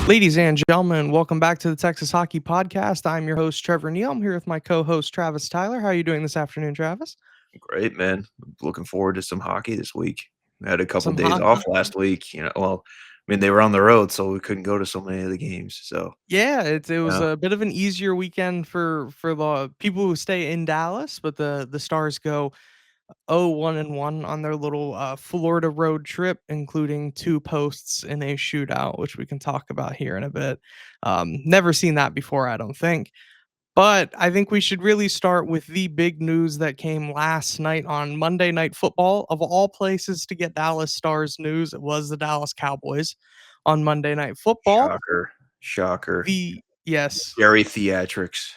Ladies and gentlemen, welcome back to the Texas Hockey Podcast. I'm your host, Trevor Neal. I'm here with my co-host, Travis Tyler. How are you doing this afternoon, Travis? Great, man. Looking forward to some hockey this week. I had a couple Some days off hockey? last week. They were on the road, so we couldn't go to so many of the games. So, Yeah, it was yeah, a bit of an easier weekend for the people who stay in Dallas, but the Stars go 0-1-1 on their little Florida road trip, including two posts in a shootout, which we can talk about here in a bit. Never seen that before, I don't think. But I think we should really start with the big news that came last night on Monday Night Football. Of all places to get Dallas Stars news, it was the Dallas Cowboys on Monday Night Football. shocker, shocker. The yes, Very theatrics.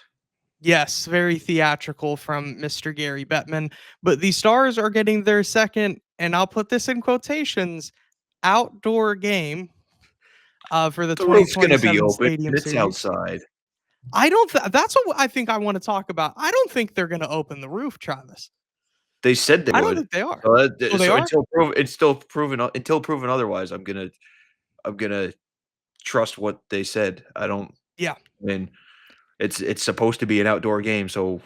yes, very theatrical from Mr. Gary Bettman. But the Stars are getting their second, and I'll put this in quotations, outdoor game for the The roof's gonna be 2027 open, Stadium and it's Series. outside. I don't. That's what I think I want to talk about. I don't think they're going to open the roof, Travis. They said they I don't would. think they are. So, Oh, they are? until proven otherwise, I'm gonna trust what they said. I don't. Yeah, I mean, it's supposed to be an outdoor game, so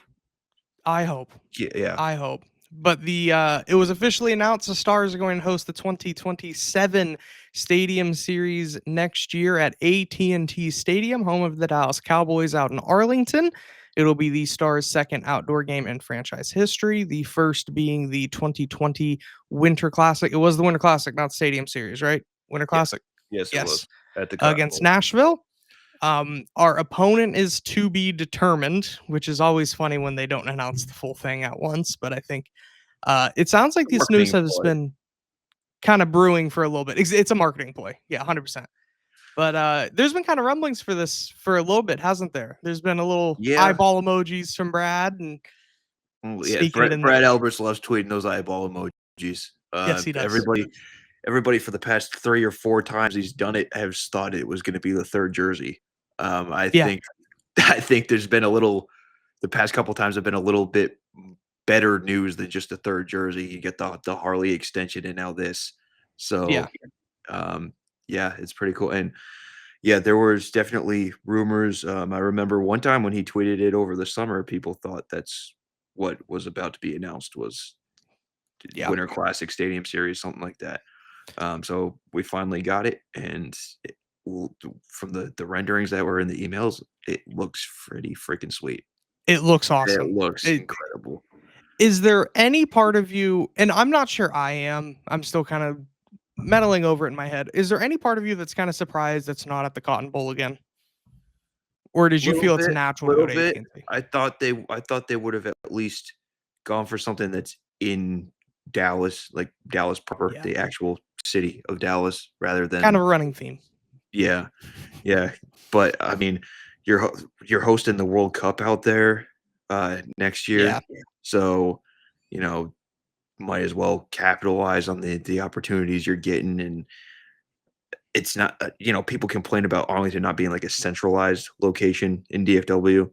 I hope. yeah. I hope. But it was officially announced the Stars are going to host the 2027 Stadium Series next year at AT&T Stadium, home of the Dallas Cowboys out in Arlington. It'll be the Stars' second outdoor game in franchise history, the first being the 2020 Winter Classic. It was the Winter Classic, not Stadium Series, right? Winter Yes, Classic. yes, it Yes. was at the Cotton Against Bowl. Nashville. Our opponent is to be determined, which is always funny when they don't announce the full thing at once. But I think it sounds like The this news marketing has ploy. been kind of brewing for a little bit. It's a marketing play, yeah, 100%. But there's been kind of rumblings for this for a little bit, hasn't there? There's been a little Yeah. eyeball emojis from Brad and Yeah, sneaking it in Brad there. Alberts loves tweeting those eyeball emojis. Yes, he does. Everybody for the past 3 or 4 times he's done it has thought it was gonna be the 3rd jersey. I Yeah, think I think there's been the past couple times have been a little bit better news than just a 3rd jersey. You get the Harley extension and now this. yeah. So, um, yeah, it's pretty cool, and yeah, there was definitely rumors. I remember one time when he tweeted it over the summer, people thought that's what was about to be announced was Yeah. Winter Classic Stadium Series, something like that. So we finally got it, and from the renderings that were in the emails, it looks pretty freaking sweet. It looks It awesome. looks It, incredible. is there any part of you, and I'm not sure I am, I'm still kind of meddling over it in my head. Is there any part of you that's kind of surprised it's not at the Cotton Bowl again? Or did you Little feel it's bit, natural to go little to bit. AT&T? I thought they would have at least gone for something that's in Dallas, like Dallas proper, Yeah. the actual city of Dallas, rather Kind than of a running theme. yeah, yeah. But I mean, you're hosting the World Cup out there next Yeah. year, so you know might as well capitalize on the opportunities you're getting. And it's not, people complain about Arlington not being like a centralized location in DFW,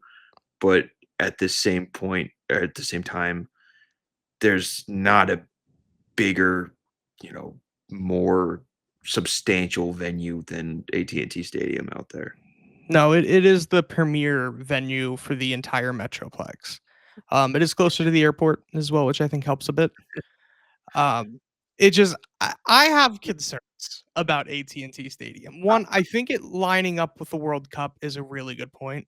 but at the same point, or at the same time, there's not a bigger, more substantial venue than AT&T Stadium out there. No, it is the premier venue for the entire Metroplex. It is closer to the airport as well, which I think helps a bit. It just I have concerns about AT&T Stadium. One, I think it lining up with the World Cup is a really good point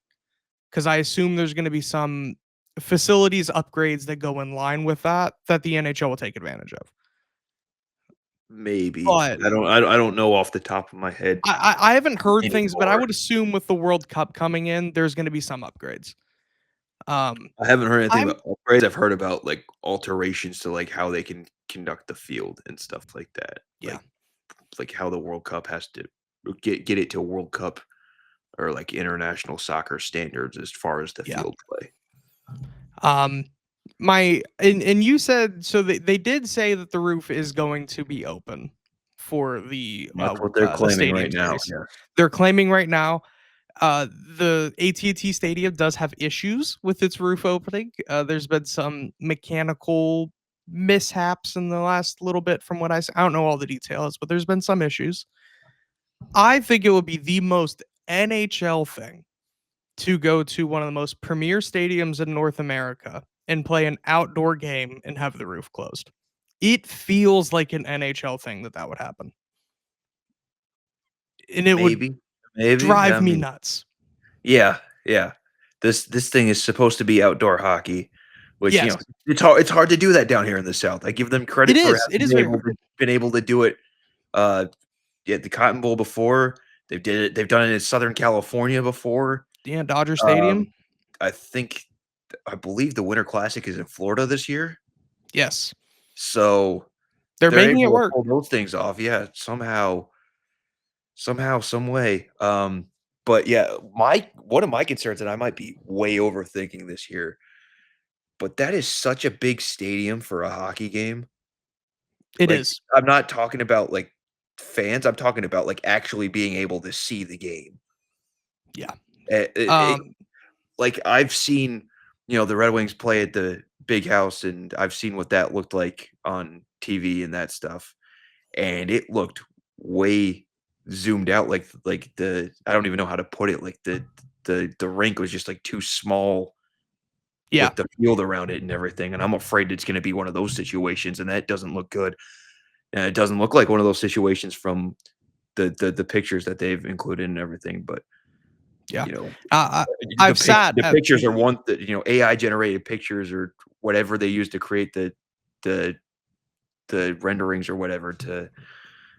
because I assume there's going to be some facilities upgrades that go in line with that the NHL will take advantage of. Maybe But I don't know off the top of my head I haven't heard things, but I anymore. would assume with the World Cup coming in, there's going to be some upgrades. I haven't heard anything I'm about upgrades. I've heard about like alterations to like how they can conduct the field and stuff like that. yeah. Like how the World Cup has to get it to World Cup or like international soccer standards as far as the Yeah. field play. Um, my and you said so they did say that the roof is going to be open for That's what they're the claiming stadium right now. series. Yeah. They're claiming right now the AT&T Stadium does have issues with its roof opening. There's been some mechanical mishaps in the last little bit from what I don't know all the details, but there's been some issues. I think it would be the most NHL thing to go to one of the most premier stadiums in North America and play an outdoor game and have the roof closed. It feels like an NHL thing that would happen, and it would Maybe, maybe. drive I me mean, nuts. yeah, yeah. This thing is supposed to be outdoor hockey, which, Yes, it's hard to do that down here in the South. I give them credit for it having is very hard. been able to do it, uh, yeah, the Cotton Bowl before. They've done it in Southern California before. Yeah, Dodger Um, Stadium? I think I believe the Winter Classic is in Florida this year, Yes. so They're they're making it able to work. pull those things off, yeah, somehow, some way. But yeah, my one of my concerns, and I might be way overthinking this here, but that is such a big stadium for a hockey game. It Like, is. I'm not talking about, like, fans, I'm talking about, like, actually being able to see the game. Yeah. It Um, like, I've seen, the Red Wings play at the Big House, and I've seen what that looked like on TV and that stuff, and it looked way zoomed out, like, the I don't even know how to put it, like, the rink was just, like, too small yeah. with the field around it and everything, and I'm afraid it's gonna be one of those situations, and that doesn't look good. And it doesn't look like one of those situations from the pictures that they've included and everything, but, Yeah. you know, Uh, the I've sat the at pictures are the one that, AI generated pictures or whatever they use to create the the renderings or whatever to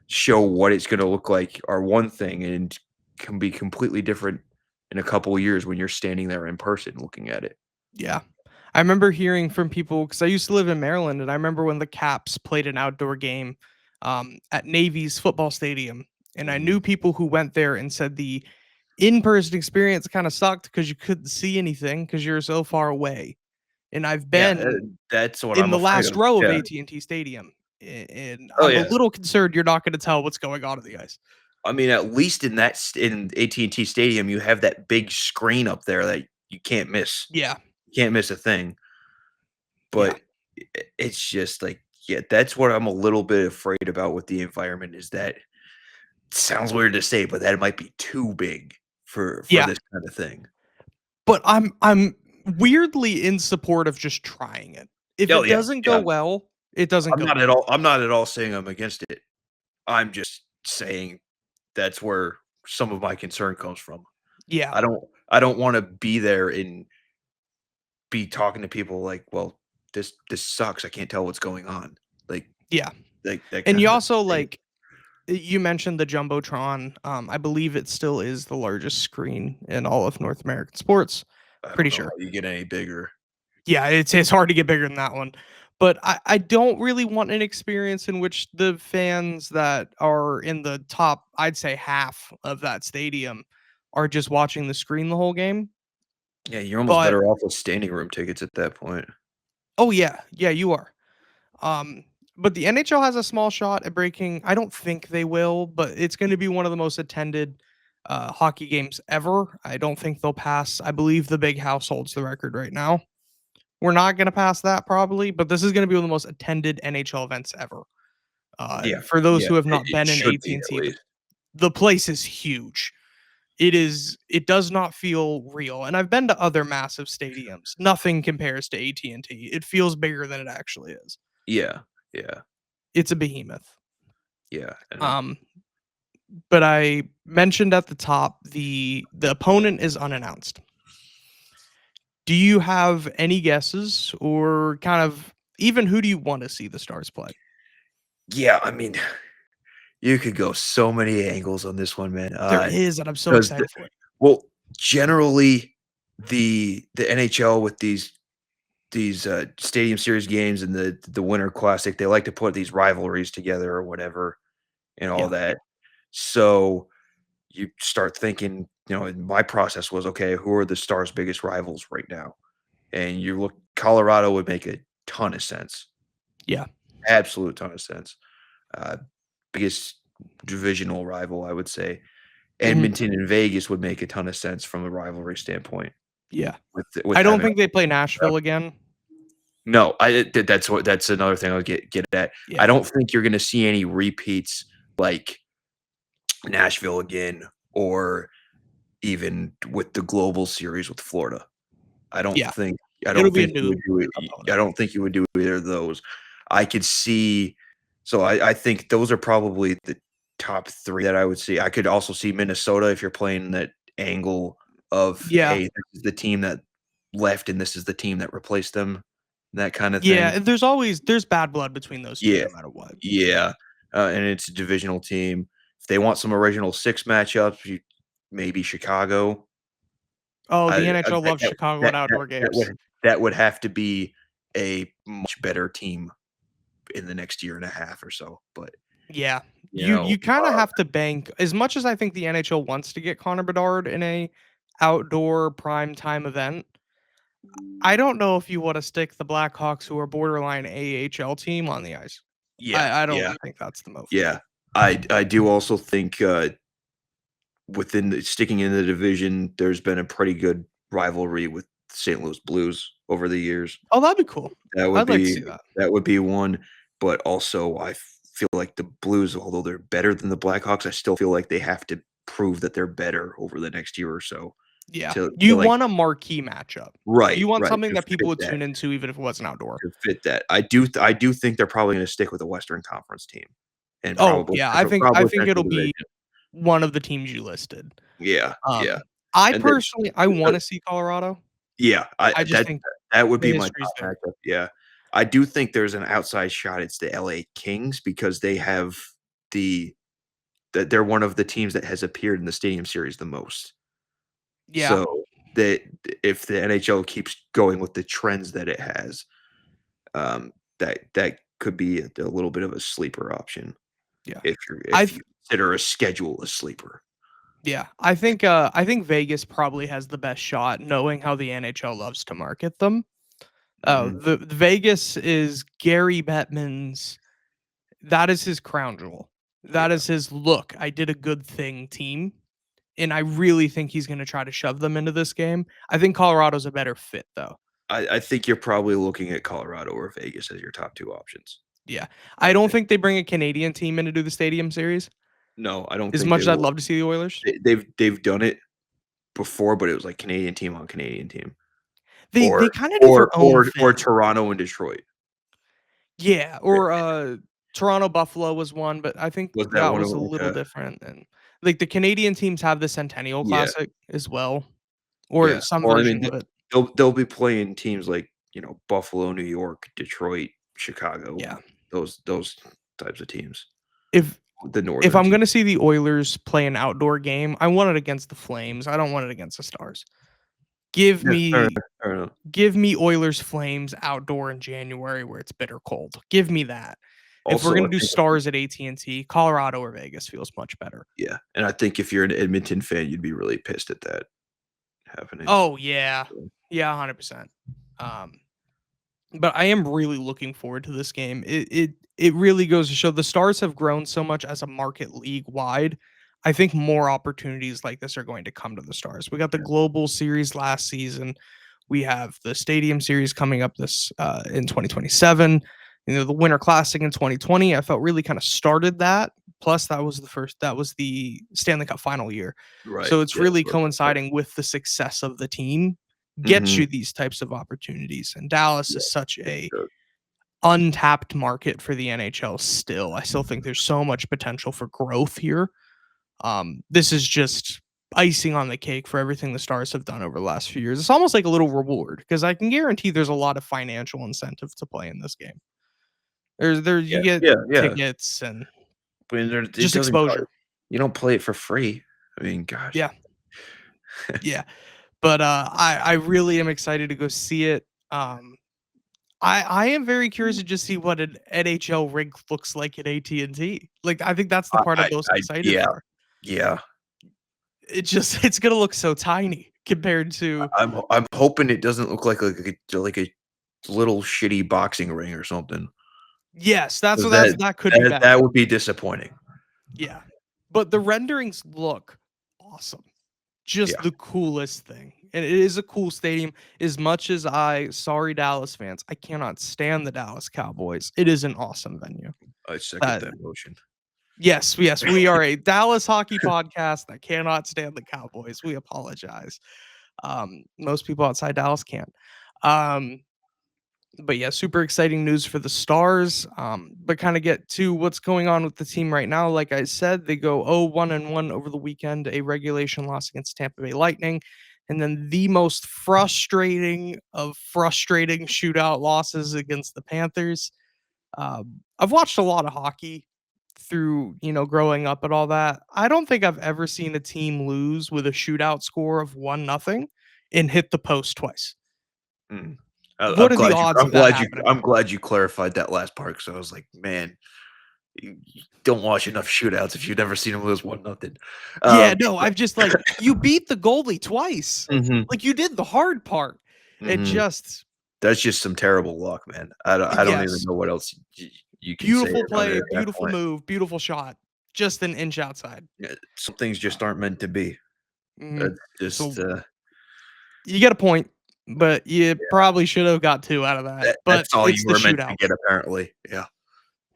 show what it's gonna look like are one thing and can be completely different in a couple of years when you're standing there in person looking at it. yeah. I remember hearing from people because I used to live in Maryland, and I remember when the Caps played an outdoor game, at Navy's football stadium, and I Mhm. knew people who went there and said the in-person experience kinda sucked because you couldn't see anything because 'cause you're so far away, and I've Yeah, been that's what in I'm the afraid last of. row of Yeah. AT&T Stadium, and Oh, I'm a yeah. little concerned you're not gonna tell what's going on the ice. I mean, at least in in AT&T Stadium, you have that big screen up there that you can't miss. Yeah, You can't miss a thing. yeah, But it's just like, yeah, that's what I'm a little bit afraid about with the environment is that sounds weird to say, but that it might be too big for yeah. this kind of thing. But I'm weirdly in support of just trying it. If Oh, it yeah, doesn't go yeah. well, it doesn't go well. I'm not at all saying I'm against it. I'm just saying that's where some of my concern comes from. Yeah, I don't wanna be there and be talking to people like, "Well, this sucks. I can't tell what's going on." Like yeah. that And you kind of also, thing. like, you mentioned the Jumbotron, I believe it still is the largest screen in all of North American sports. I Pretty don't know how sure. you get any bigger. Yeah, it's hard to get bigger than that one. But I don't really want an experience in which the fans that are in the top, I'd say half of that stadium are just watching the screen the whole game. Yeah, you're almost But better off with standing room tickets at that point. oh yeah, yeah, you are. Um, but the NHL has a small shot at breaking. I don't think they will, but it's going to be one of the most attended hockey games ever. I don't think they'll pass. I believe the Big House holds the record right now. We're not going to pass that probably, but this is going to be one of the most attended NHL events ever. Yeah, For those yeah, who have not it been in should be AT&T, at least. the place is huge. It is. It does not feel real. And I've been to other massive stadiums. Nothing compares to AT&T. It feels bigger than it actually is. Yeah, yeah, It's a behemoth. yeah, and Um, but I mentioned at the top the opponent is unannounced. Do you have any guesses or kind of even who do you want to see the Stars play? yeah, I mean, you could go so many angles on this one, man, There is, and I'm so 'cause excited for it. well, generally, the NHL with these, Stadium Series games and the Winter Classic, they like to put these rivalries together or whatever and all Yeah. that. So, you start thinking, and my process was, "Okay, who are the Stars' biggest rivals right now?" And you look Colorado would make a ton of sense, Yeah. absolute ton of sense. Uh, Biggest divisional rival, I would say. Mhm. Edmonton and Vegas would make a ton of sense from a rivalry standpoint Yeah. with I don't having think they play Nashville again. No, that's another thing I'll get at. I Yeah. don't think you're gonna see any repeats like Nashville again, or even with the global series with Florida. I don't Yeah, think I it'll don't be a think you new would do it. I opponent. don't think you would do either of those. I could see so I think those are probably the top 3 that I would see. I could also see Minnesota if you're playing that angle of, Yeah. "Hey, this is the team that left and this is the team that replaced them," that kinda Yeah, thing. and there's bad blood between those 2 Yeah, no matter what. yeah, and it's a divisional team. If they want some original 6 matchups, you maybe Chicago. Oh, I the NHL that loves that Chicago at that that outdoor that games. would have to be a much better team in the next year and a half or so, but, Yeah. you You know, kinda have to bank as much as I think the NHL wants to get Connor Bedard in a outdoor prime time event, I don't know if you wanna stick the Blackhawks, who are borderline AHL team, on the ice. yeah, I yeah, don't think that's the move. yeah. I do also think, within the sticking in the division, there's been a pretty good rivalry with St. Louis Blues over the years. Oh, that'd be cool. That would I'd like to be see that. one, but also feel like the Blues, although they're better than the Blackhawks, I still feel like they have to prove that they're better over the next year or so Yeah. to, You like want a marquee matchup. right, You want right, something to that people fit would that, tune into even if it wasn't outdoor. to fit that. I do think they're probably gonna stick with a Western Conference team and Oh, yeah, I probably think Central it'll be Division. one of the teams you listed. Yeah, yeah, I and then personally I uh, wanna see Colorado. yeah, I just think that would the be my history's top there. matchup, yeah. I do think there's an outside shot it's the LA Kings because they have the that they're one of the teams that has appeared in the Stadium Series the most. Yeah, So, that if the NHL keeps going with the trends that it has, that could be a little bit of a sleeper option yeah. if I've you consider a schedule a sleeper. Yeah, I think Vegas probably has the best shot knowing how the NHL loves to market them. Oh, Mhm. the Vegas is Gary Bettman's that is his crown jewel. That Yeah. is his "Look, I did a good thing" team, and I really think he's gonna try to shove them into this game. I think Colorado's a better fit, though. I think you're probably looking at Colorado or Vegas as your top 2 options, Yeah. I I don't think. think they bring a Canadian team in to do the Stadium Series, No, I don't as think much they as I'd will. love to see the Oilers. They've done it before, but it was like Canadian team on Canadian team, They kinda do their own or thing. Toronto and Detroit. Yeah, Eh, or, Toronto Buffalo was one, but I think was that that one of was a them? little Okay. different, and, like, the Canadian teams have the Centennial Yeah, Classic as well, or yeah. some Well, I mean, version of it. they'll be playing teams like, Buffalo, New York, Detroit, Chicago, Yeah. those types of teams, If the if northern I'm team. gonna see the Oilers play an outdoor game, I want it against the Flames, I don't want it against the Stars. Give Yeah, me fair enough. give me Oilers Flames outdoor in January where it's bitter cold. Give me that. If we're Also, I gonna do think Stars at AT&T, Colorado or Vegas feels much better. yeah, and I think if you're an Edmonton fan, you'd be really pissed at that happening. Oh, yeah. So, Yeah, 100%. Um, but I am really looking forward to this game. It really goes to show the Stars have grown so much as a market league wide. I think more opportunities like this are going to come to the Stars. We got the yeah, Global Series last season. We have the Stadium Series coming up this in 2027. The Winter Classic in 2020. I felt really kind of started that. Plus, that was the Stanley Cup final year. right, So it's yeah, really so that's coinciding with the success of the team gets mhm, you these types of opportunities. And Dallas yeah, is such it a does. untapped market for the NHL still. I still think there's so much potential for growth here. This is just icing on the cake for everything the Stars have done over the last few years. It's almost like a little reward because I can guarantee there's a lot of financial incentive to play in this game. There Yeah, you get yeah, yeah. tickets and I mean, it just doesn't co exposure. you don't play it for free. I mean, gosh. Yeah, yeah. But I really am excited to go see it. I am very curious to just see what an NHL rig looks like at AT&T. Like, I think that's the part I'm most excited Yeah, for. yeah. It just it's gonna look so tiny compared to I'm hoping it doesn't look like a little shitty boxing ring or something, yes, 'cause that could be bad. that would be disappointing. Yeah. But the renderings look awesome. Just Yeah, the coolest thing. And it is a cool stadium. As much as sorry Dallas fans, I cannot stand the Dallas Cowboys. It is an awesome venue. I second Uh, that motion. Yes, yes, we are a Dallas hockey podcast that cannot stand the Cowboys. We apologize. Most people outside Dallas can. Um, but yeah, super exciting news for the Stars. But kind of get to what's going on with the team right now. Like I said, they go 0-1 over the weekend, a regulation loss against Tampa Bay Lightning. And then the most frustrating of frustrating shootout losses against the Panthers. I've watched a lot of hockey through, growing up and all that. I don't think I've ever seen a team lose with a shootout score of 1-0 and hit the post twice. Mm. What are the odds of that happening? I'm glad you clarified that last part, because I was like, man, you don't watch enough shootouts if you've never seen them lose 1-0. Yeah, no, I've just like you beat the goalie twice. Mhm, Like you did the hard part. It mhm. just That's just some terrible luck, man. I don't even yes. know what else you can say Beautiful about it play, at that beautiful point. move, beautiful shot. Just an inch outside. Some things Uh, just aren't meant to be. mhm. It's just, So you get a point, but you yeah, probably should have got 2 out of that. But that's all you it's the were meant to shootout. get, apparently. Yeah,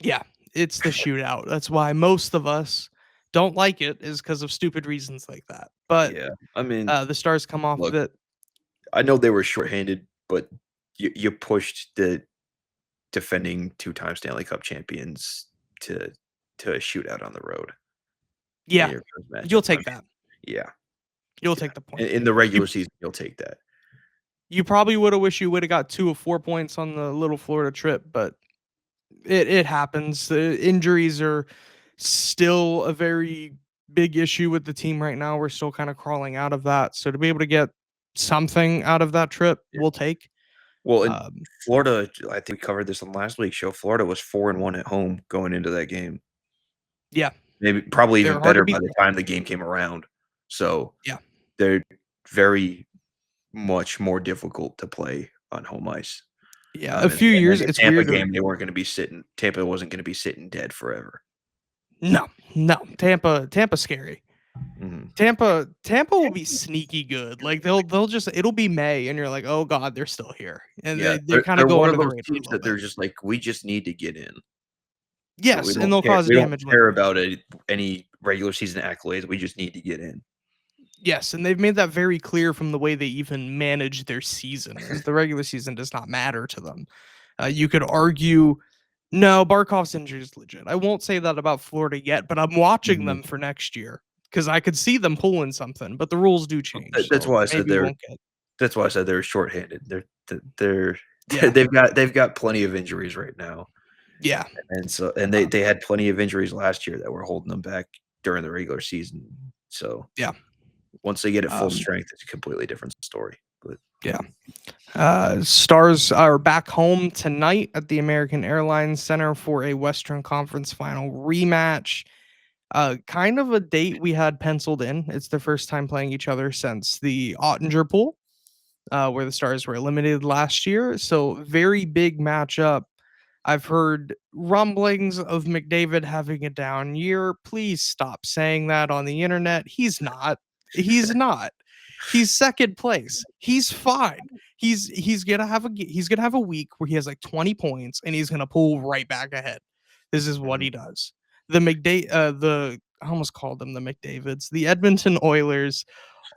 Yeah, it's the shootout. That's why most of us don't like it is because of stupid reasons like that. But, yeah. I mean, the Stars come off of look, it. I know they were shorthanded, but you pushed the defending two-time Stanley Cup champions to to a shootout on the road in Yeah, your first you'll matchup. I take mean, that. yeah, You'll yeah. take the In point. the You regular season, you'll take that. you probably woulda wish you woulda got 2 of 4 points on the little Florida trip, but it happens. The injuries are still a very big issue with the team right now. We're still kinda crawling out of that, so to be able to get something out of that trip, Yeah. we'll take. Well, in Um, Florida, I think we covered this on last week's show. Florida was 4-1 at home going into that game. yeah, Maybe probably even they're hard to better by beat the there. time the game came around. So, Yeah, they're very much more difficult to play on home ice. yeah, a And few then years the it's Tampa weird. game, they weren't gonna be sitting Tampa wasn't gonna be sitting dead forever. No, no, Tampa's scary. Mhm. Tampa will be sneaky good. Like they'll just it'll be May and you're like, "Oh god, they're still here." And Yeah, they kind of they're go one under of the those radar a teams little that bit. they're just like, "We just need to get in. Yes, and they'll cause We don't damage left care and right. about any regular season accolades, we just need to get in." Yes, and they've made that very clear from the way they even manage their season, as the regular season does not matter to them. You could argue, no, Barkov's injury is legit. I won't say that about Florida yet, but I'm watching Mhm. them for next year because I could see them pulling something, but the rules do change, That's so why I said maybe we won't get. they're shorthanded. They're Yeah, they've got plenty of injuries right now, yeah, and uh, they had plenty of injuries last year that were holding them back during the regular season. So, yeah, once they get at full um, strength, it's a completely different story. But yeah. Stars are back home tonight at the American Airlines Center for a Western Conference Final rematch. Kind of a date we had penciled in. It's their first time playing each other since the Ottinger pool, where the Stars were eliminated last year. So very big matchup. I've heard rumblings of McDavid having a down year. Please stop saying that on the internet. He's not. He's not. He's second place. He's fine. He's gonna have a week where he has like 20 points and he's gonna pull right back ahead. This is what Mhm. he does. The I almost called them the McDavids. The Edmonton Oilers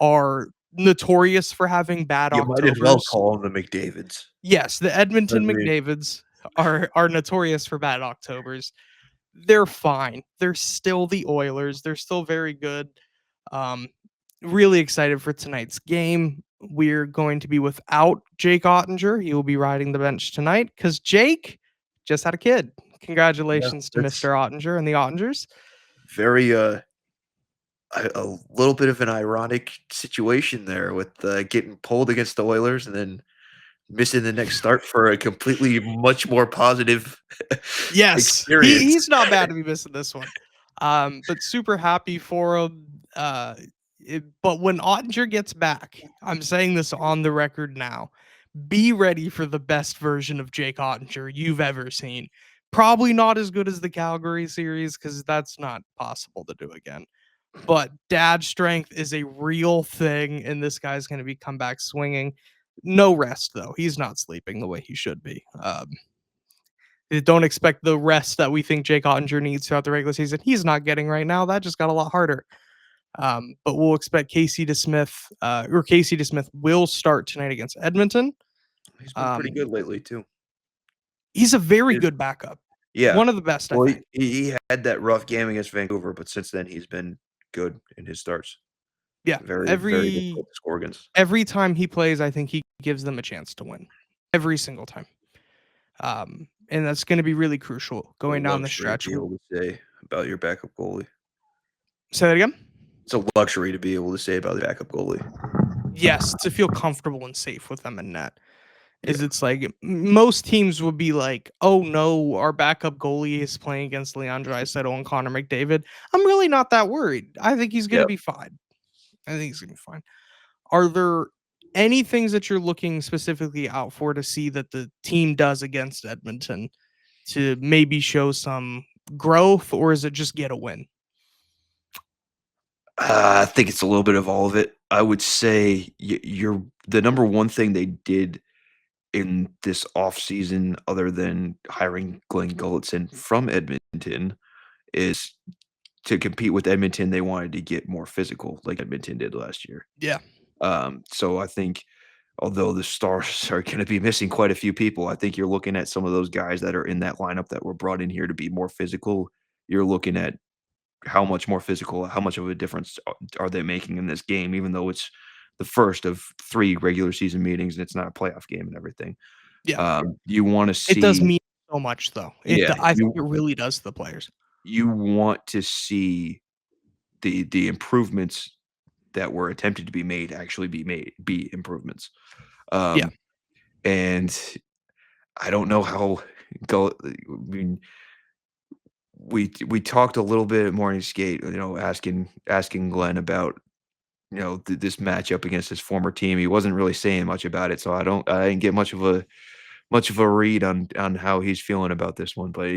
are notorious for having bad You might as well Octobers. call them the McDavids. Yes, the I Edmonton mean, McDavids are notorious for bad Octobers. They're fine. They're still the Oilers. They're still very good. Um, really excited for tonight's game. We're going to be without Jake Ottinger. He will be riding the bench tonight because Jake just had a kid. yeah, Congratulations to that's Mr. Ottinger and the Ottingers. very, a little bit of an ironic situation there with, getting pulled against the Oilers and then missing the next start for a completely much more positive Yes, experience. he's not bad to be missing this one. But super happy for him. But when Ottinger gets back, I'm saying this on the record now. Be ready for the best version of Jake Ottinger you've ever seen. Probably not as good as the Calgary series because that's not possible to do again. But dad strength is a real thing, and this guy's going to be come back swinging. No rest though. He's not sleeping the way he should be. Don't expect the rest that we think Jake Ottinger needs throughout the regular season. He's not getting right now. That just got a lot harder. But we'll expect Casey DeSmith will start tonight against Edmonton. He's been pretty Um, good lately too. he's a very Is good backup. Yeah. One of the best, I Well, think. he had that rough game against Vancouver, but since then he's been good in his starts. Yeah. Very, very Every difficult to score against. every time he plays, I think he gives them a chance to win. Every single time. And that's going to be really crucial A going down the luxury to stretch. be able to say about your backup goalie. Say that again? It's a luxury to be able to say about the backup goalie. Yes, to feel comfortable and safe with them in net. Yeah. Is it's like most teams would be like, "Oh no, our backup goalie is playing against Leon Draisaitl and Connor McDavid." I'm really not that worried. I think he's going to Yeah. be fine. I think he's going to be fine. Are there any things that you're looking specifically out for to see that the team does against Edmonton to maybe show some growth, or is it just get a win? I think it's a little bit of all of it. I would say you're the number one thing they did in this offseason, other than hiring Glenn Gulletson from Edmonton, is to compete with Edmonton. They wanted to get more physical, like Edmonton did last year. Yeah. So I think, although the Stars are going to be missing quite a few people, I think you're looking at some of those guys that are in that lineup that were brought in here to be more physical. You're looking at how much more physical, how much of a difference are they making in this game, even though it's the first of 3 regular season meetings and it's not a playoff game and everything. Yeah. You wanna It does see mean so much though. Yeah, I think it really does to the players. you want to see the improvements that were attempted to be made actually be improvements. Yeah. Um, and I don't know how I mean, we talked a little bit at morning skate, asking Glenn about, this matchup against his former team. He wasn't really saying much about it, so I didn't get much of a read on how he's feeling about this one, but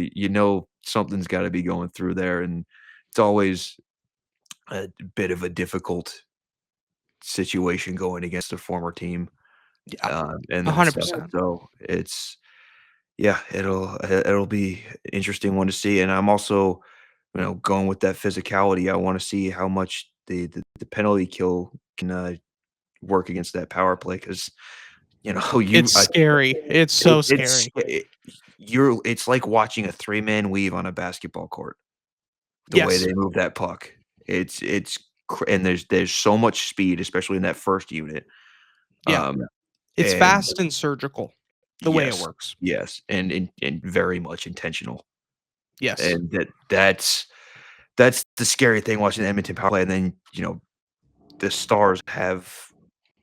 something's gotta be going through there, and it's always a bit of a difficult situation going against a former team, Yeah. in that sense. 100%. So it's yeah, it'll be interesting one to see, and I'm also, going with that physicality. I wanna see how much the penalty kill can, work against that power play, 'cause, you It's I scary. It's it so it's scary. it's like watching a three-man weave on a basketball court, the way Yes. they move that puck. And there's so much speed, especially in that first unit. Yeah. Um, It's and fast and surgical the way it yes, works. yes, and very much intentional. Yes. And that's the scary thing watching the Edmonton power play, and then, the Stars have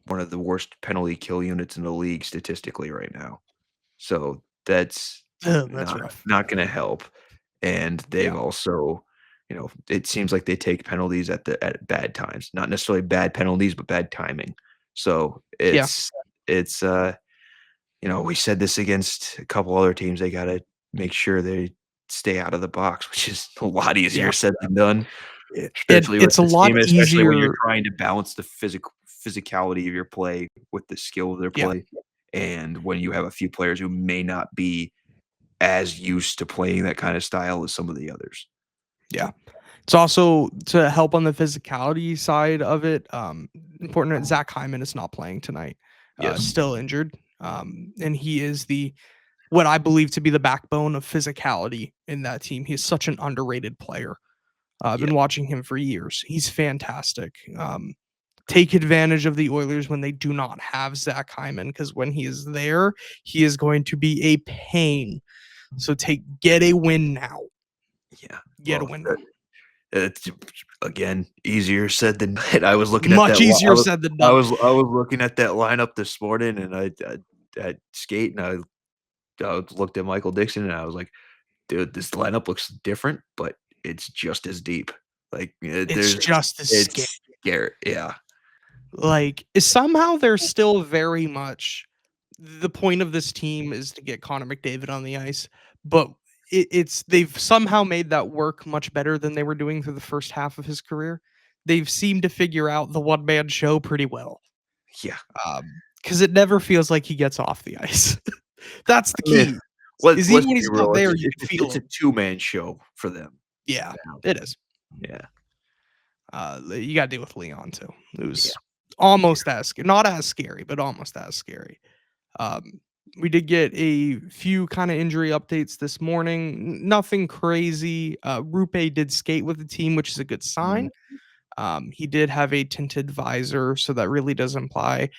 one of the worst penalty kill units in the league statistically right now. So that's Ugh, that's not rough. not gonna help. And they've Yeah. also, it seems like they take penalties at bad times, not necessarily bad penalties, but bad timing. So Yeah. we said this against a couple other teams. They gotta make sure they stay out of the box, which is a lot Yeah. easier said than done, It especially with it's a this lot team, especially when you're easier. trying to balance the physicality of your play with the skill of their Yeah. play, and when you have a few players who may not be as used to playing that kind of style as some of the others. Yeah. It's also to help on the physicality side of it, important that Zach Hyman is not playing tonight, Yes. still injured. And he is what I believe to be the backbone of physicality in that team. He's such an underrated player. I've Yeah. been watching him for years. He's fantastic. Take advantage of the Oilers when they do not have Zach Hyman, because when he is there, he is going to be a pain. So get a win now. Yeah. Get a Well, win now. it's again easier said than done. I was looking at that. Much easier said than done. I was looking at that lineup this morning, and I skate, and I looked at Michael Dixon, and I was like, dude, this lineup looks different, but it's just as deep. Like, It's just as scary. it's scary. Yeah. Like, somehow they're still very much the point of this team is to get Connor McDavid on the ice, but they've somehow made that work much better than they were doing for the first half of his career. They've seemed to figure out the one man show pretty well. Yeah. Because it never feels like he gets off the ice. That's the I mean, key. let's even when be he's not there, realistic. you can feel It's a him. two-man show for them Yeah, now. it is. Yeah. You got to deal with Leon too. It Yeah. was almost as not as scary, but almost as scary. Um, we did get a few kind of injury updates this morning. Nothing crazy. Rupe did skate with the team, which is a good Mhm. sign. He did have a tinted visor, so that really does imply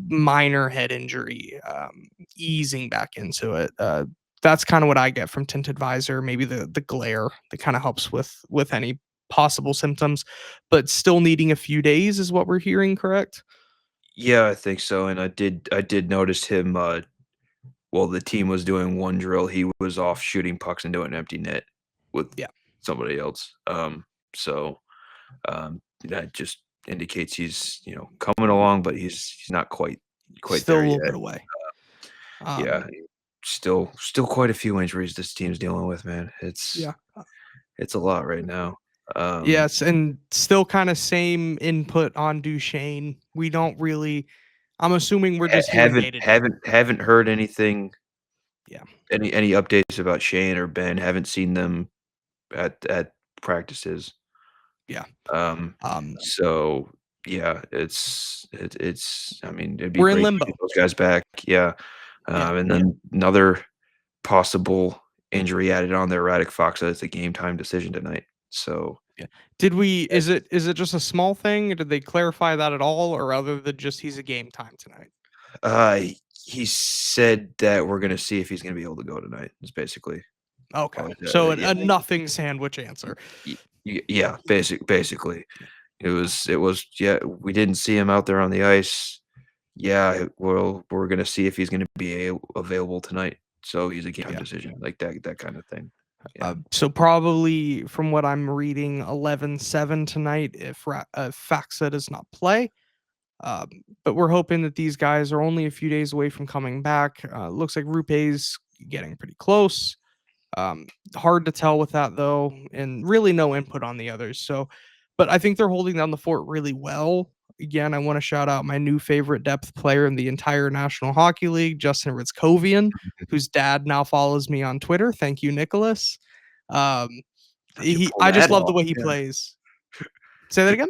minor head injury, easing back into it. That's kind of what I get from tinted visor. Maybe the glare that kind of helps with any possible symptoms, but still needing a few days is what we're hearing. Correct? Yeah, I think so, and I did notice him, while the team was doing one drill, he was off shooting pucks into an empty net with Yeah, somebody else. So, that just indicates he's, coming along, but he's not quite still a there little yet. bit away. Yeah, Um, still quite a few injuries this team's dealing with, man. It's yeah. it's a lot right now. Um, Yes, and still kind of same input on Duchesne. We don't really. I'm assuming we're ha just hearing haven't day to day. haven't haven't heard anything, Yeah, any updates about Shane or Ben. Haven't seen them at practices. yeah. Um, Um, so yeah, it's I mean, it'd be we're in great to limbo. get those guys back. Yeah. Yeah. And then another possible injury added on there, Radek Faksa. It's a game time decision tonight. So Yeah. Did we that's is it just a small thing? Did they clarify that at all, or other than just he's a game time tonight? uh he said that we're gonna see if he's gonna be able to go tonight. Is basically Okay. all he said. So Yeah. a nothing sandwich answer. Yeah, basically. Yeah. It was yeah, we didn't see him out there on the ice. Yeah, well, we're gonna see if he's gonna be available tonight. So he's a game time Yeah. decision, like that kind of thing. Yeah. So probably from what I'm reading, 11-7 tonight if Faxa does not play. Um, but we're hoping that these guys are only a few days away from coming back. Looks like Rupe's getting pretty close. Hard to tell with that though, and really no input on the others. So, but I think they're holding down the fort really well. Again, I want to shout out my new favorite depth player in the entire National Hockey League, Justin Ritzkovian, whose dad now follows me on Twitter. Thank you, Nicholas. Um, How'd you pull I just that love the off? way he Yeah. plays. Say that again.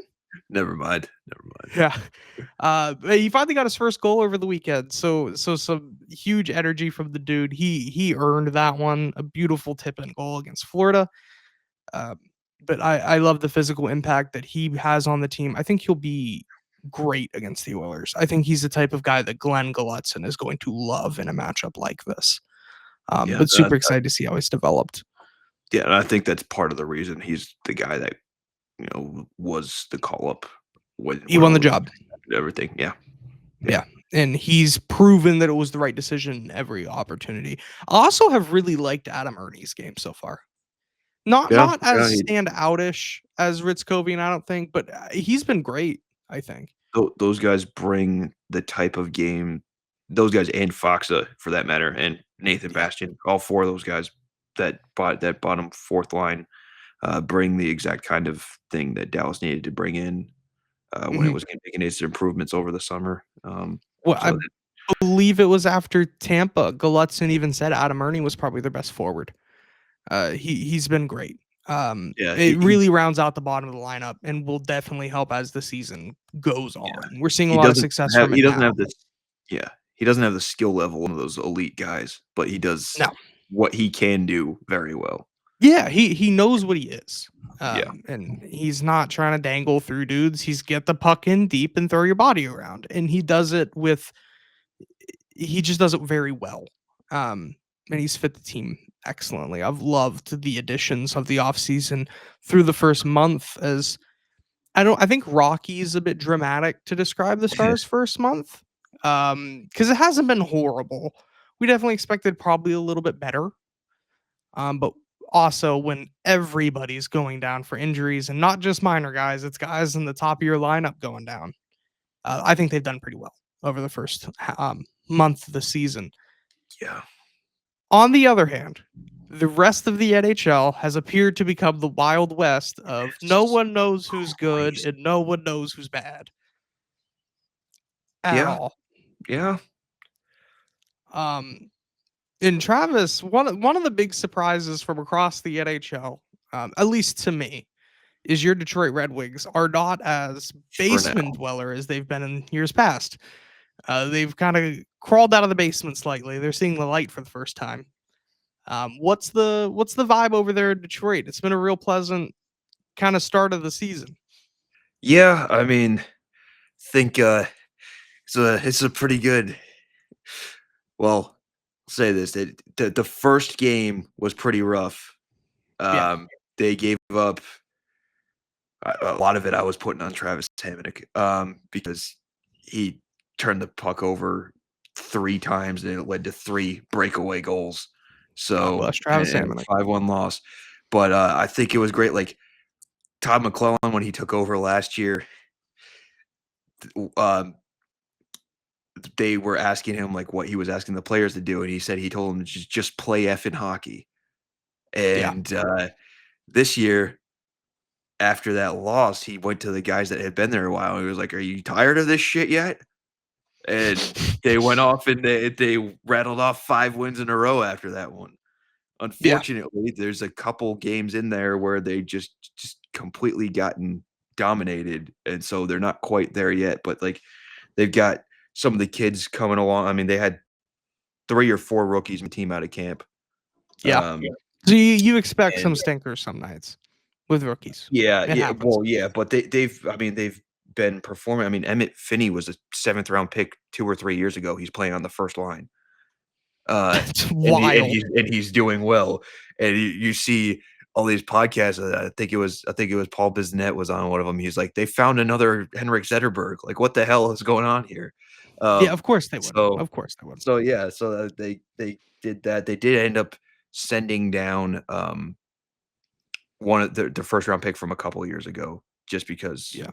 Never mind. Never mind. Yeah. He finally got his first goal over the weekend. So some huge energy from the dude. He earned that one. A beautiful tip and goal against Florida. Um, but I love the physical impact that he has on the team. I think he'll be great against the Oilers. I think he's the type of guy that Glenn Gulutzin is going to love in a matchup like this. Yeah, But super excited to see how he's developed. yeah, and I think that's part of the reason he's the guy that, was the call up He when won all the the job. everything. Yeah. Yeah. Yeah. And he's proven that it was the right decision in every opportunity. I also have really liked Adam Ernie's game so far. Not Yeah. not Yeah. as stand outish as Ritzkovian, I don't think, but he's been great, I think. Those guys bring the type of game, those guys and Foxa for that matter, and Nathan Yeah. Bastian, all four of those guys that bottom fourth line, bring the exact kind of thing that Dallas needed to bring in, when it Mhm. was making its improvements over the summer. Well, I So believe it was after Tampa, Gulutzin even said Adam Ernie was probably their best forward. He's been great. yeah, It really rounds out the bottom of the lineup and will definitely help as the season goes yeah, on. We're seeing a he lot of doesn't success have from it he doesn't now. have this yeah, he doesn't have the skill level of one of those elite guys, but he does No. what he can do very well. Yeah, he knows what he is. Yeah, And he's not trying to dangle through dudes. He's get the puck in deep and throw your body around. And he just does it very well. And he's fit the team excellently. I've loved the additions of the offseason through the first month as I think Rocky is a bit dramatic to describe the Stars' first month. Because it hasn't been horrible. We definitely expected probably a little bit better. But also when everybody's going down for injuries and not just minor guys, it's guys in the top of your lineup going down. I think they've done pretty well over the first month of the season. yeah. On the other hand, the rest of the NHL has appeared to become the Wild West of no It's one knows who's good crazy. and no one knows who's bad at Yeah, all. yeah. Um, And Travis, one of the big surprises from across the NHL, at least to me, is your Detroit Red Wings are not as For basement now. dweller as they've been in years past. They've kind of crawled out of the basement slightly. They're seeing the light for the first time. What's the vibe over there in Detroit? It's been a real pleasant kind of start of the season. Yeah, I mean, think it's a pretty good. Well, I'll say this: the first game was pretty rough. Yeah. They gave up a lot of it. I was putting on Travis Hamonic because he turned the puck over 3 times and it led to 3 breakaway goals. God So bless Travis and Hamonic. 5-1 loss. But I think it was great. Like Todd McClellan when he took over last year, um, they were asking him like what he was asking the players to do, and he said he told them to just play effing hockey. Yeah. And this year, after that loss, he went to the guys that had been there a while. He was like, "Are you tired of this shit yet?" And they went off and they rattled off 5 wins in a row after that one. Yeah. Unfortunately, there's a couple games in there where they just completely gotten dominated, and so they're not quite there yet, but, like, they've got some of the kids coming along. I mean, they had 3 or 4 rookies in the team out of camp. Yeah. Um, So you expect and some stinkers some nights with rookies. yeah, It yeah, happens. well, yeah, but they've been performing. I mean, Emmett Finney was a 7th round pick 2 or 3 years ago. He's playing on the first line. That's And he wild. and he's doing well. And you see all these podcasts, I think it was Paul Bissonnette was on one of them. He's like, "They found another Henrik Zetterberg. Like, what the hell is going on here?" Yeah, Um, of course they would. so Of course they would. so yeah, so they did that. They did end up sending down, one of the first round pick from a couple of years ago just because Yeah.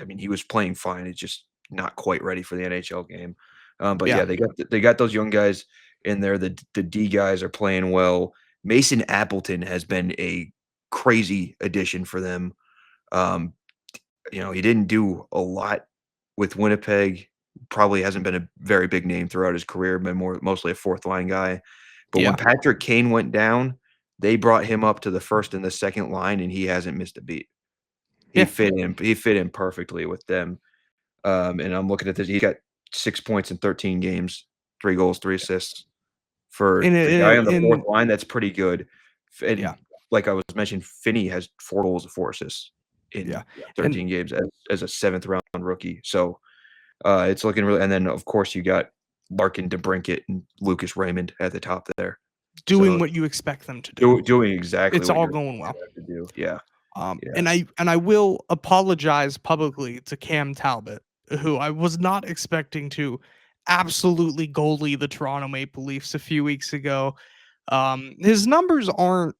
I mean, he was playing fine. It's just not quite ready for the NHL game. But Yeah. yeah, they got those young guys in there. The D guys are playing well. Mason Appleton has been a crazy addition for them. Um, he didn't do a lot with Winnipeg. Probably hasn't been a very big name throughout his career, been mostly a fourth line guy. But when Yeah. Patrick Kane went down, they brought him up to the first and the second line, and he hasn't missed a beat. He Yeah. fit in perfectly with them. And I'm looking at this. He got 6 points in 13 games, 3 goals, 3 assists. For In the guy on the fourth in line, that's pretty good. yeah. And like I was mentioning, Finney has 4 goals and 4 assists Yeah. in And 13 games as a 7th round rookie. So it's looking really. And then of course you got Larkin, DeBrincat, and Lucas Raymond at the top there. doing So what you expect them to do. doing exactly It's what all you're going well. to do. Yeah, yeah. And I will apologize publicly to Cam Talbot, who I was not expecting to absolutely goalie the Toronto Maple Leafs a few weeks ago. His numbers aren't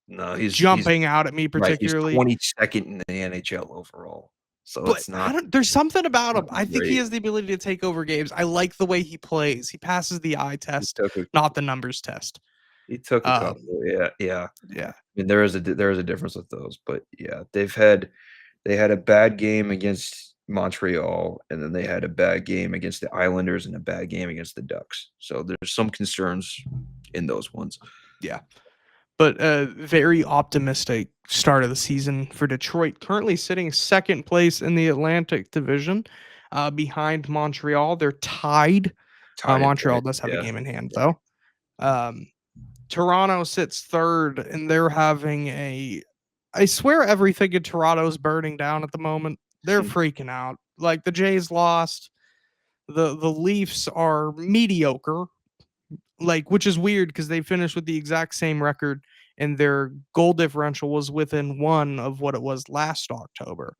No, he's jumping out at me right. He's particularly, 22nd in the NHL overall. So but it's not I don't. There's something about him. not I think he great. has the ability to take over games. I like the way he plays. He passes the eye He test, took a not the numbers test. he took a Um, couple. Yeah, yeah. yeah, I mean, there is a difference with those, but yeah, they had a bad game against Montreal, and then they had a bad game against the Islanders and a bad game against the Ducks. So there's some concerns in those ones. yeah. But a very optimistic start of the season for Detroit, currently sitting second place in the Atlantic Division, behind Montreal. They're tied. Tied in Montreal points. does have a Yeah. game in hand, though. Um, Toronto sits third, and they're having a. I swear everything in Toronto is burning down at the moment. They're freaking out. Like the Jays lost. The Leafs are mediocre, like, which is weird because they finished with the exact same record and their goal differential was within one of what it was last October.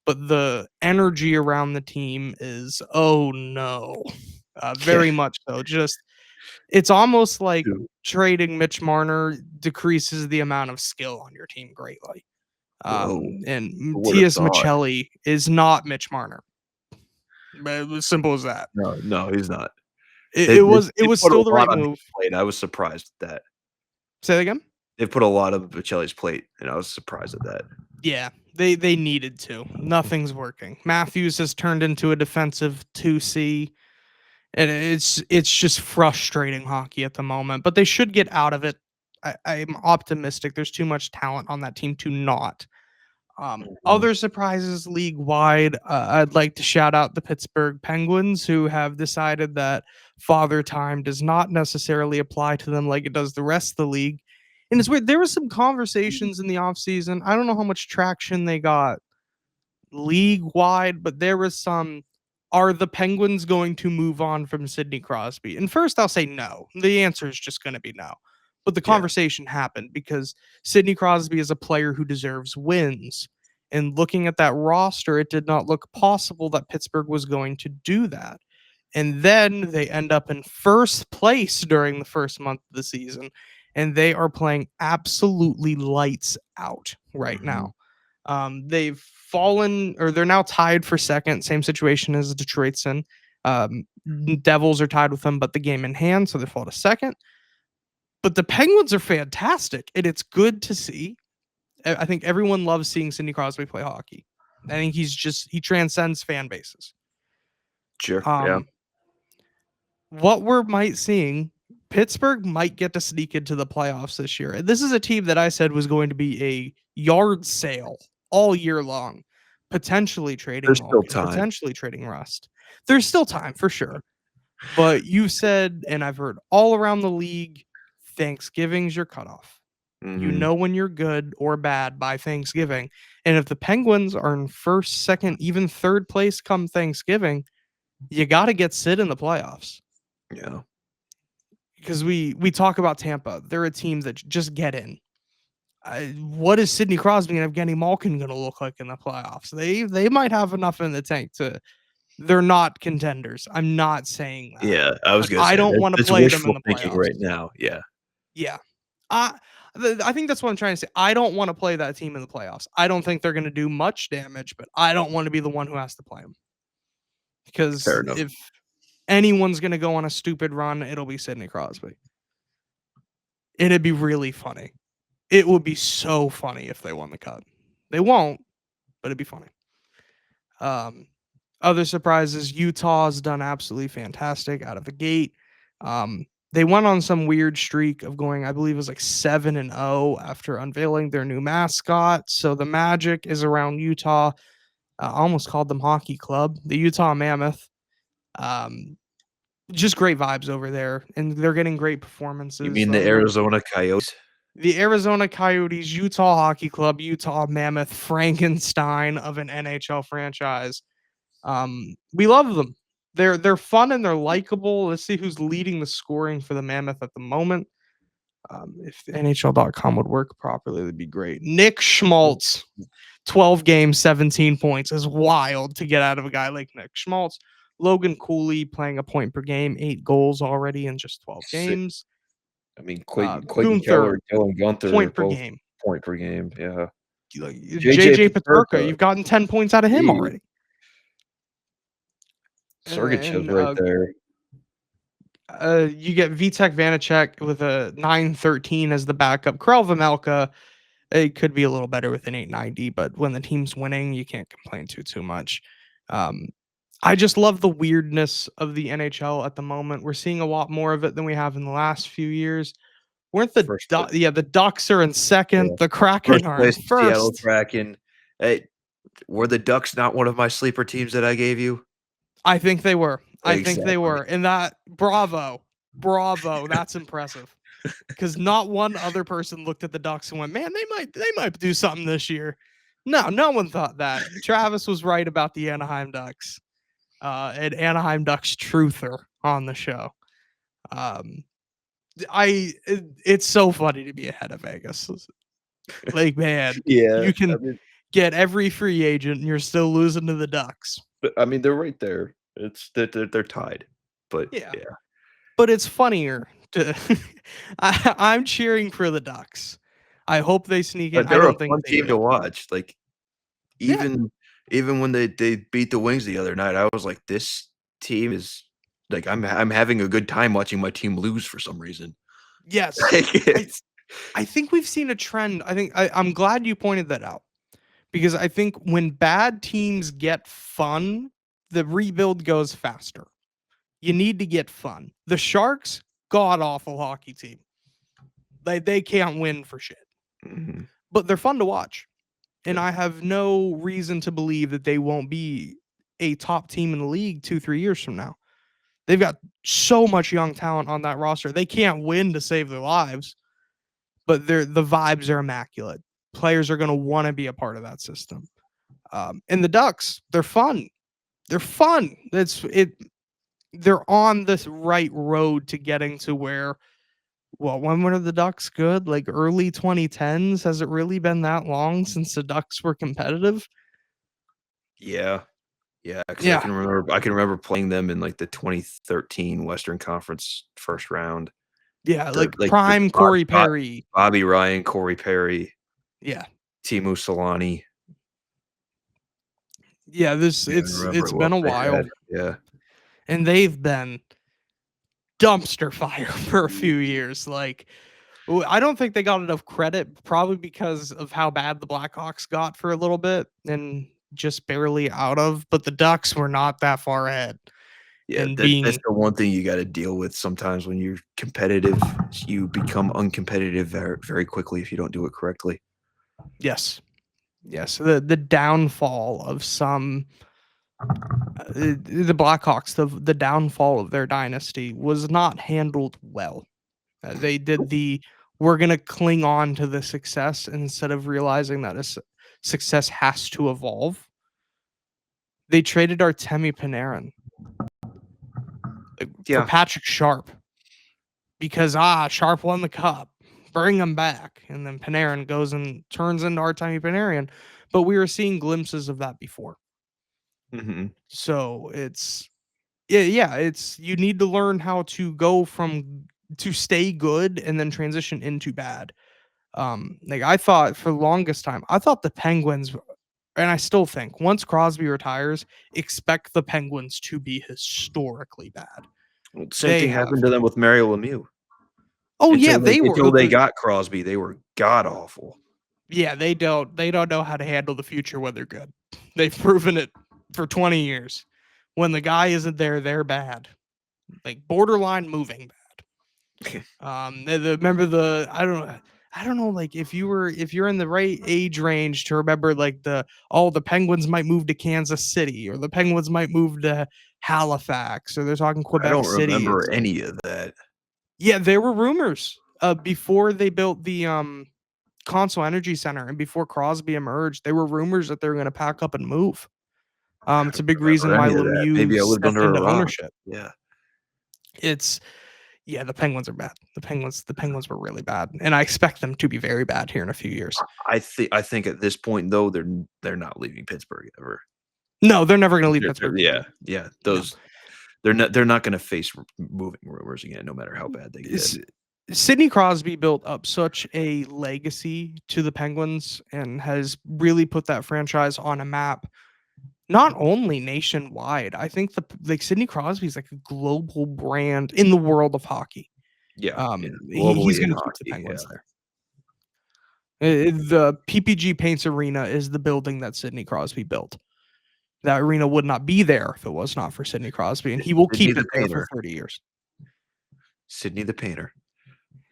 But the energy around the team is, oh no, Yeah. very much so. Just it's almost like Dude. trading Mitch Marner decreases the amount of skill on your team greatly. Whoa. And Who would have Matias thought? Michelli is not Mitch Marner. But as simple as that. No, no, he's not. It, They it they was it they was put a still the lot right on his move. plate. I was surprised at that. Say that again. They put a lot of Bocelli's plate, and I was surprised at that. Yeah, they needed to. Nothing's working. Matthews has turned into a defensive 2C, And it's just frustrating hockey at the moment, but they should get out of it. I'm optimistic. There's too much talent on that team to not. Mhm. Other surprises league wide, I'd like to shout out the Pittsburgh Penguins, who have decided that father time does not necessarily apply to them like it does the rest of the league. And it's weird. There was some conversations in the offseason. I don't know how much traction they got league wide, but there was some. Are the Penguins going to move on from Sidney Crosby? And first, I'll say no. The answer is just going to be no. But the Yeah. conversation happened because Sidney Crosby is a player who deserves wins. And looking at that roster, it did not look possible that Pittsburgh was going to do that. And then they end up in first place during the first month of the season. And they are playing absolutely lights out right Mhm. now. They've fallen, or they're now tied for second. Same situation as Detroit's in. Um, Devils are tied with them, but the game in hand, so they fall to second. But the Penguins are fantastic, and it's good to see. I think everyone loves seeing Sidney Crosby play hockey. I think he transcends fan bases. Sure. Yeah. Um, what we're might seeing, Pittsburgh might get to sneak into the playoffs this year. And this is a team that I said was going to be a yard sale all year long, potentially trading There's still Malkin, time. potentially trading Rust. There's still time for sure. But you said, and I've heard all around the league, Thanksgiving's your cutoff. You Mhm. know when you're good or bad by Thanksgiving. And if the Penguins are in first, second, even third place come Thanksgiving, you got to get Sid in the playoffs. Yeah. Because we talk about Tampa, they're a team that just get in. What is Sidney Crosby and Evgeny Malkin going to look like in the playoffs? They might have enough in the tank to. They're not contenders. I'm not saying that, Yeah, I was but gonna I say don't that want to that's play them in wishful the thinking right playoffs. now. Yeah. Yeah, I I think that's what I'm trying to say. I don't want to play that team in the playoffs. I don't think they're going to do much damage, but I don't want to be the one who has to play them Fair because enough. if anyone's going to go on a stupid run, it'll be Sidney Crosby. It'd be really funny. It would be so funny if they won the cup. They won't, but it'd be funny. Um, Other surprises, Utah's done absolutely fantastic out of the gate. They went on some weird streak of going, I believe it was like 7-0 after unveiling their new mascot. So the magic is around Utah. I almost called them hockey club, the Utah Mammoth. Um, just great vibes over there, and they're getting great You performances. mean the Arizona Coyotes? The Arizona Coyotes, Utah Hockey Club, Utah Mammoth, Frankenstein of an NHL franchise. We love them. They're fun and they're likable. Let's see who's leading the scoring for the Mammoth at the moment. If NHL.com would work properly, that'd be great. Nick Schmaltz, 12 games, 17 points is wild to get out of a guy like Nick Schmaltz. Logan Cooley playing a point per game, 8 goals already in just 12 Sick. games. I mean, Clayton Gunther, Keller, Dylan Gunther, point per both game. point per game. Yeah. Like JJ JJ Peterka, Peterka, you've gotten 10 points out of him e already. Sergachev And right there. you get Vitek Vanacek with a 913 as the backup. Krell Vamelka, it could be a little better with an 890, but when the team's winning, you can't complain too much. Um, I just love the weirdness of the NHL at the moment. We're seeing a lot more of it than we have in the last few years. Weren't First place. the Ducks are in second, Yeah. the Kraken First are in place, Seattle first. Kraken. Hey, were the Ducks not one of my sleeper teams that I gave you? I think they were. I think they Exactly. were. And that bravo, that's impressive. Because not one other person looked at the Ducks and went, "Man, they might do something this year." No, no one thought that. Travis was right about the Anaheim Ducks, and Anaheim Ducks truther on the show. Um, it's so funny to be ahead of Vegas. Like, man, Yeah, you can get every free agent, and you're still losing to the Ducks. I mean, they're right there. It's they're tied, but Yeah, yeah, but it's funnier to. I'm cheering for the Ducks. I hope they sneak in. I they're a don't think fun they team to do. watch. Like Yeah. even when they beat the Wings the other night, I was like, this team is like I'm having a good time watching my team lose for some reason. Yes. Like, I I think we've seen a trend. I'm glad you pointed that out because I think when bad teams get fun, the rebuild goes faster. You need to get fun. The Sharks, god awful hockey team. They can't win for shit, Mhm. but they're fun to watch. And Yeah. I have no reason to believe that they won't be a top team in the league 2-3 years from now. They've got so much young talent on that roster. They can't win to save their lives, but the vibes are immaculate. Players are going to want to be a part of that system. And the Ducks, they're fun. They're fun. They're on this right road to getting to where, well, when were the Ducks good? Like early 2010s? Has it really been that long since the Ducks were competitive? Yeah. Yeah, because Yeah. I can remember playing them in, like, the 2013 Western Conference first round. Yeah, The like like, the prime Corey Perry. Bobby Ryan, Corey Perry, Yeah. Teemu Selanne. Yeah, this Yeah, I remember it's who else been a they had. while, Yeah. and they've been dumpster fire for a few years. Like, I don't think they got enough credit, probably because of how bad the Blackhawks got for a little bit and just barely out of. But the Ducks were not that far ahead, Yeah, and that's being the one thing you gotta deal with sometimes when you're competitive, you become uncompetitive very quickly if you don't do it correctly. yes, yes, the downfall of some the Blackhawks, the downfall of their dynasty was not handled well. They did the we're gonna cling on to the success instead of realizing that success has to evolve. They traded Artemi Panarin for Yeah. Patrick Sharp because Sharp won the cup. Bring him back, and then Panarin goes and turns into Artemi Panarin. But we were seeing glimpses of that before, Mhm. so it's yeah. It's you need to learn how to go from to stay good and then transition into bad. Like I thought for the longest time, I thought the Penguins, and I still think once Crosby retires, expect the Penguins to be historically bad. Well, same They thing have. happened to them with Mario Lemieux. Oh yeah, they were. Until they got Crosby, they were god awful. Yeah, they don't know how to handle the future when they're good. They've proven it for 20 years. When the guy isn't there, they're bad. Like borderline moving bad. Remember the I don't know like if you're in the right age range to remember like the Penguins might move to Kansas City or the Penguins might move to Halifax or they're talking I Quebec don't City. remember It's any of that. yeah, there were rumors before they built the Console Energy Center and before Crosby emerged, there were rumors that they were going to pack up and move. I It's a don't big remember reason why any of that. Lemieux Maybe I lived stepped under a into rock. ownership. Yeah. It's Yeah, the Penguins are bad. The Penguins were really bad, and I expect them to be very bad here in a few years. I think at this point, though, they're not leaving Pittsburgh ever. No, they're never going to leave They're Pittsburgh. yeah, yeah, No, those they're not gonna face moving rumors again, no matter how bad they get. S- Sidney Crosby built up such a legacy to the Penguins and has really put that franchise on a map. Not only nationwide, I think like Sidney Crosby is like a global brand in the world of hockey. Yeah, yeah, He's globally in going to keep the hockey, yeah. Penguins there. The PPG Paints Arena is the building that Sidney Crosby built. That arena would not be there if it was not for Sidney Crosby, and he will Sidney keep the it there for Painter. 30 years. Sidney the Painter.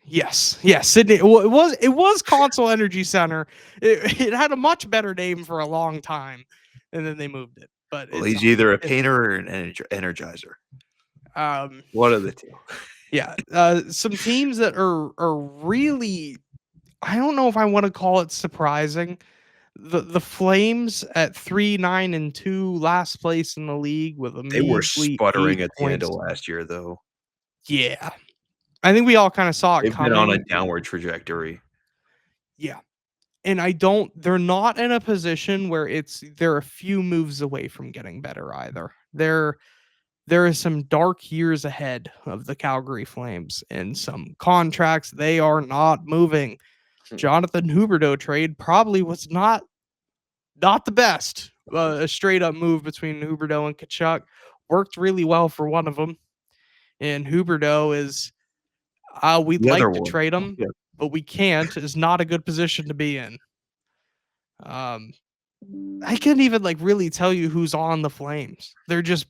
Yes, yes, Sydney. Well, it was Console Energy Center. It had a much better name for a long time, and then they moved it. But Well, it's he's either a it's painter or an energizer. um One of the 2. yeah. Some teams that are really I don't know if I want to call it surprising. The Flames at 3-9-2, last place in the league with a They were measly sputtering 8 at the end of points. last year, though. Yeah, I think we all kind of saw it They've been on a coming. downward trajectory. Yeah. And they're not in a position where they're a few moves away from getting better either. There is some dark years ahead of the Calgary Flames and some contracts they are not moving. Hmm. Jonathan Huberdeau trade probably was not the best. A straight up move between Huberdeau and Kachuk worked really well for one of them. And Huberdeau is we'd The other like to one. trade him, Yeah. but we can't. Is not a good position to be in. Um, I can't even like really tell you who's on the Flames. They're just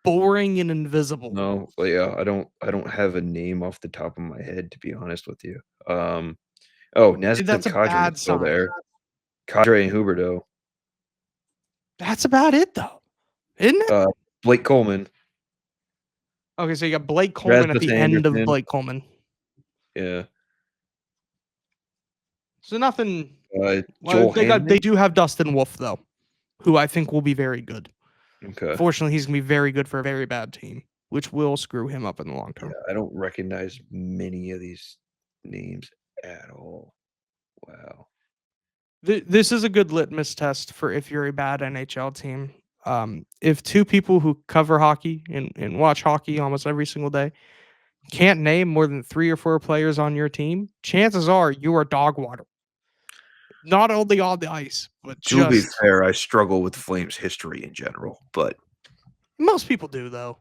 boring and invisible. No, but yeah, I don't have a name off the top of my head, to be honest with you. Oh, Nazem That's a Kadri is bad still sign. there. Kadri and Huberdeau. That's about it, though, isn't it? Uh, Blake Coleman, Okay, so you got Blake Coleman at Rasmus the end of Anderson. Blake Coleman. Yeah. So nothing. Well, Joel they Hanneman. do have Dustin Wolf though, who I think will be very good. Okay. Fortunately, he's gonna be very good for a very bad team, which will screw him up in the long Yeah, term. I don't recognize many of these names at all. Wow. This is a good litmus test for if you're a bad NHL team. If two people who cover hockey and watch hockey almost every single day can't name more than 3 or 4 players on your team, chances are you are dog water. Not only on the ice, but To be just fair, I struggle with Flames history in general, but most people do though.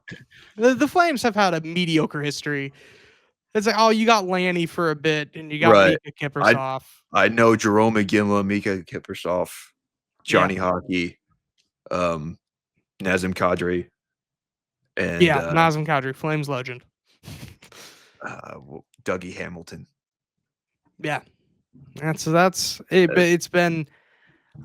The Flames have had a mediocre history. It's like, oh, you got Lanny for a bit, and you got right. Mika I Kiprusoff. I know Jerome McGinley, Mika Kiprusoff, Yeah, Johnny Hockey, um, Nazem Kadri, and yeah, Nazem Kadri, Flames legend. Dougie Hamilton. Yeah, that's it. But it's been,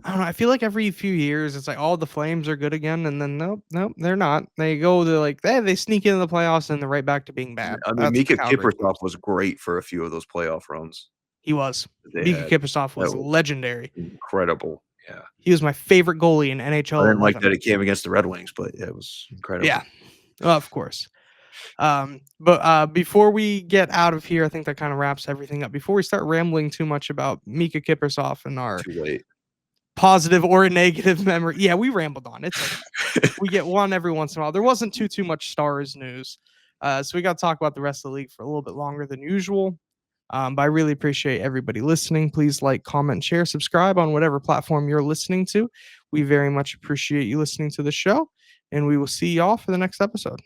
I don't know. I feel like every few years, it's like, oh, the Flames are good again, and then nope, they're not. They go to like they sneak into the playoffs, and they're right back to being bad. I mean, That's Mika Calgary. Kiprusoff was great for a few of those playoff runs He was. that they Mika had. Kiprusoff That was was legendary. incredible. Yeah. He was my favorite goalie in I NHL didn't like 11. that it came against the Red Wings, but it was Yeah, incredible. of course. But before we get out of here, I think that kind of wraps everything up. Before we start rambling too much about Mika Kiprusoff and our Too late. positive or negative memory, yeah, we rambled on. It's okay. We get one every once in a while. There wasn't too much Stars news, so we got to talk about the rest of the league for a little bit longer than usual. But I really appreciate everybody listening. Please like, comment, share, subscribe on whatever platform you're listening to. We very much appreciate you listening to the show, and we will see y'all for the next episode.